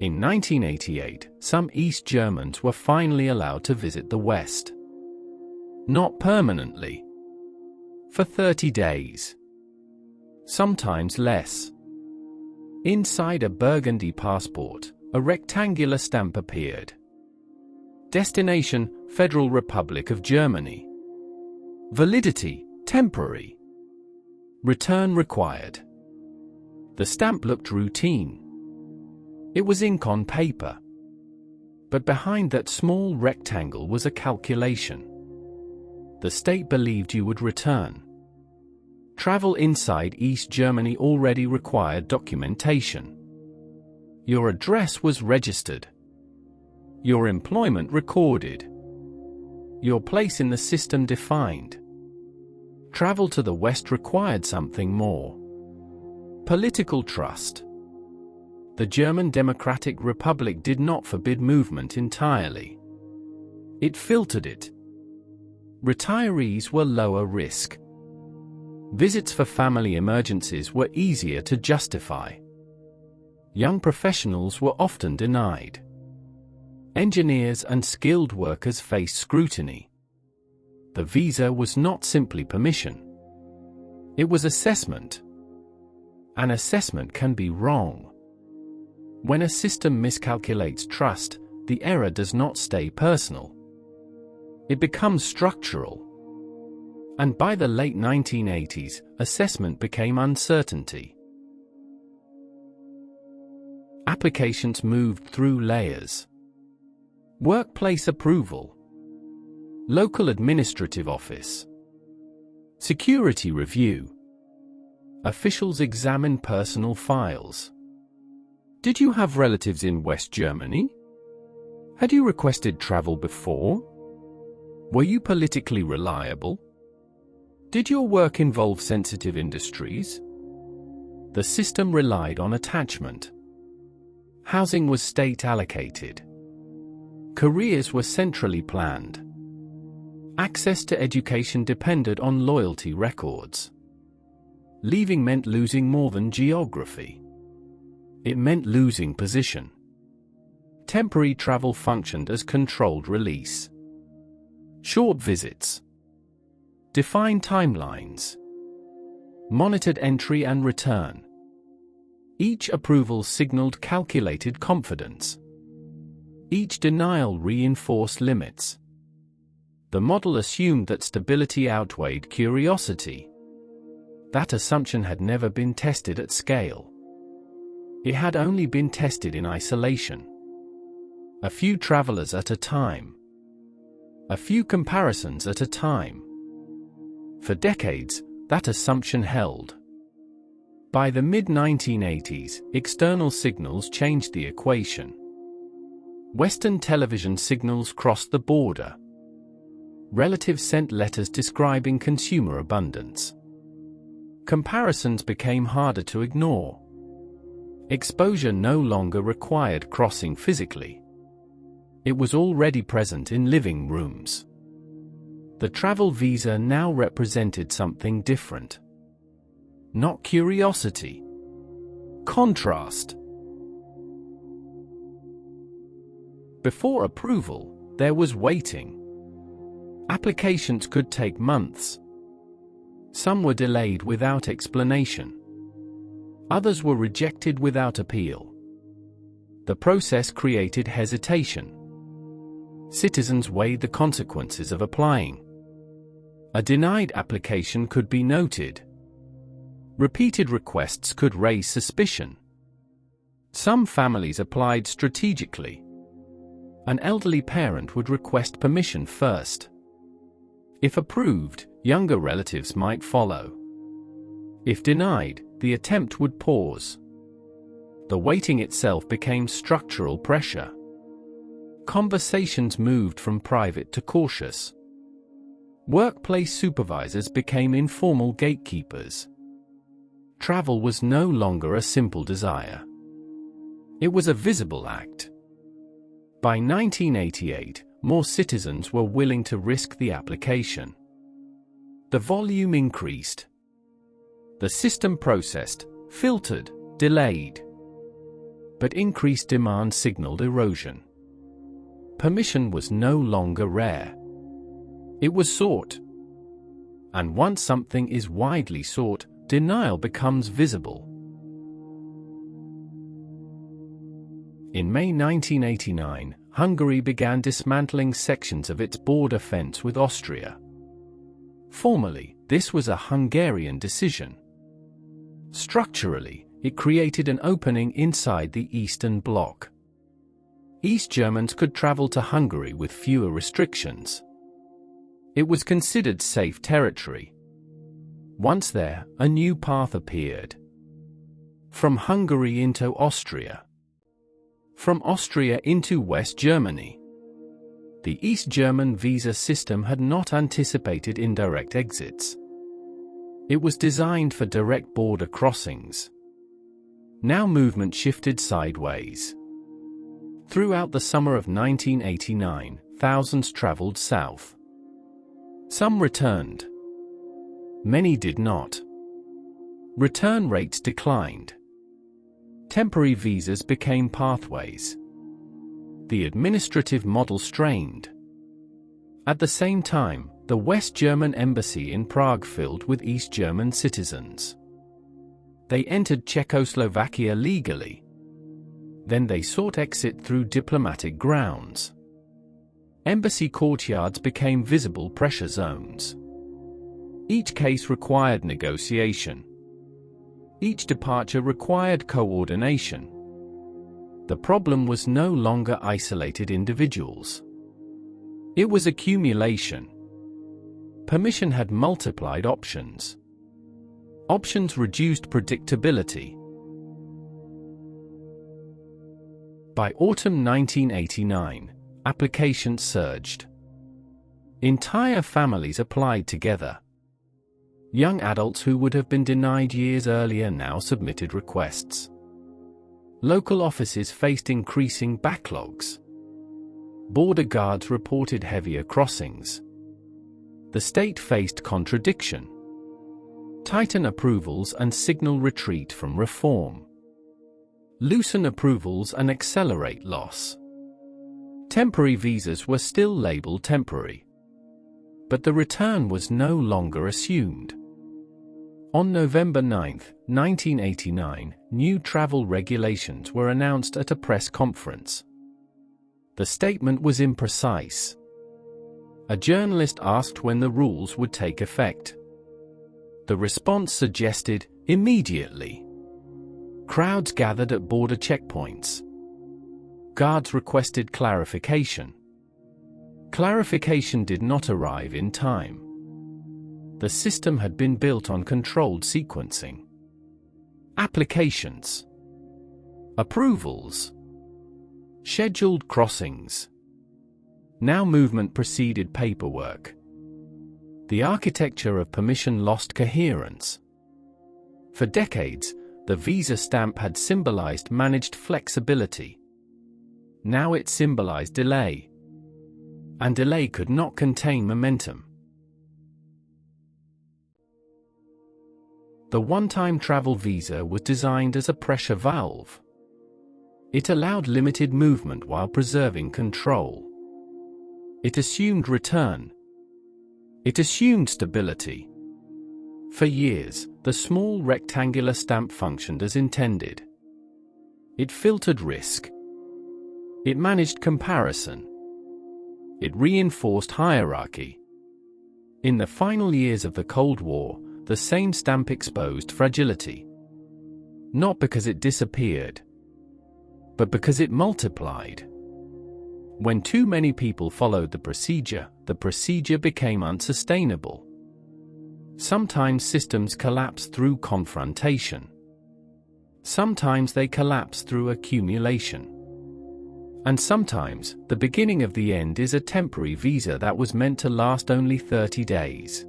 In 1988, some East Germans were finally allowed to visit the West. Not permanently. For 30 days. Sometimes less. Inside a burgundy passport, a rectangular stamp appeared. Destination: Federal Republic of Germany. Validity: temporary. Return required. The stamp looked routine. It was ink on paper. But behind that small rectangle was a calculation. The state believed you would return. Travel inside East Germany already required documentation. Your address was registered. Your employment recorded. Your place in the system defined. Travel to the West required something more. Political trust. The German Democratic Republic did not forbid movement entirely. It filtered it. Retirees were lower risk. Visits for family emergencies were easier to justify. Young professionals were often denied. Engineers and skilled workers faced scrutiny. The visa was not simply permission. It was assessment. An assessment can be wrong. When a system miscalculates trust, the error does not stay personal. It becomes structural. And by the late 1980s, assessment became uncertainty. Applications moved through layers. Workplace approval. Local administrative office. Security review. Officials examine personal files. Did you have relatives in West Germany? Had you requested travel before? Were you politically reliable? Did your work involve sensitive industries? The system relied on attachment. Housing was state allocated. Careers were centrally planned. Access to education depended on loyalty records. Leaving meant losing more than geography. It meant losing position. Temporary travel functioned as controlled release. Short visits. Defined timelines. Monitored entry and return. Each approval signaled calculated confidence. Each denial reinforced limits. The model assumed that stability outweighed curiosity. That assumption had never been tested at scale. It had only been tested in isolation. A few travelers at a time. A few comparisons at a time. For decades, that assumption held. By the mid-1980s, external signals changed the equation. Western television signals crossed the border. Relatives sent letters describing consumer abundance. Comparisons became harder to ignore. Exposure no longer required crossing physically. It was already present in living rooms. The travel visa now represented something different. Not curiosity. Contrast. Before approval, there was waiting. Applications could take months. Some were delayed without explanation. Others were rejected without appeal. The process created hesitation. Citizens weighed the consequences of applying. A denied application could be noted. Repeated requests could raise suspicion. Some families applied strategically. An elderly parent would request permission first. If approved, younger relatives might follow. If denied, the attempt would pause. The waiting itself became structural pressure. Conversations moved from private to cautious. Workplace supervisors became informal gatekeepers. Travel was no longer a simple desire. It was a visible act. By 1988, more citizens were willing to risk the application. The volume increased. The system processed, filtered, delayed. but increased demand signaled erosion. Permission was no longer rare. It was sought. And once something is widely sought, denial becomes visible. In May 1989, Hungary began dismantling sections of its border fence with Austria. Formally, this was a Hungarian decision. Structurally, it created an opening inside the Eastern Bloc. East Germans could travel to Hungary with fewer restrictions. It was considered safe territory. Once there, a new path appeared. From Hungary into Austria. From Austria into West Germany. The East German visa system had not anticipated indirect exits. It was designed for direct border crossings. Now movement shifted sideways. Throughout the summer of 1989, thousands traveled south. Some returned. Many did not. Return rates declined. Temporary visas became pathways. The administrative model strained. At the same time, the West German embassy in Prague filled with East German citizens. They entered Czechoslovakia legally. Then they sought exit through diplomatic grounds. Embassy courtyards became visible pressure zones. Each case required negotiation. Each departure required coordination. The problem was no longer isolated individuals. It was accumulation. Permission had multiplied options. Options reduced predictability. By autumn 1989, applications surged. Entire families applied together. Young adults who would have been denied years earlier now submitted requests. Local offices faced increasing backlogs. Border guards reported heavier crossings. The state faced contradiction. Tighten approvals and signal retreat from reform. Loosen approvals and accelerate loss. Temporary visas were still labeled temporary. But the return was no longer assumed. On November 9, 1989, new travel regulations were announced at a press conference. The statement was imprecise. A journalist asked when the rules would take effect. The response suggested, immediately. Crowds gathered at border checkpoints. Guards requested clarification. Clarification did not arrive in time. The system had been built on controlled sequencing. Applications. Approvals. Scheduled crossings. Now movement preceded paperwork. The architecture of permission lost coherence. For decades, the visa stamp had symbolized managed flexibility. Now it symbolized delay. And delay could not contain momentum. The one-time travel visa was designed as a pressure valve. It allowed limited movement while preserving control. It assumed return. It assumed stability. For years, the small rectangular stamp functioned as intended. It filtered risk. It managed comparison. It reinforced hierarchy. In the final years of the Cold War, the same stamp exposed fragility. Not because it disappeared, but because it multiplied. When too many people followed the procedure became unsustainable. Sometimes systems collapse through confrontation. Sometimes they collapse through accumulation. And sometimes, the beginning of the end is a temporary visa that was meant to last only 30 days.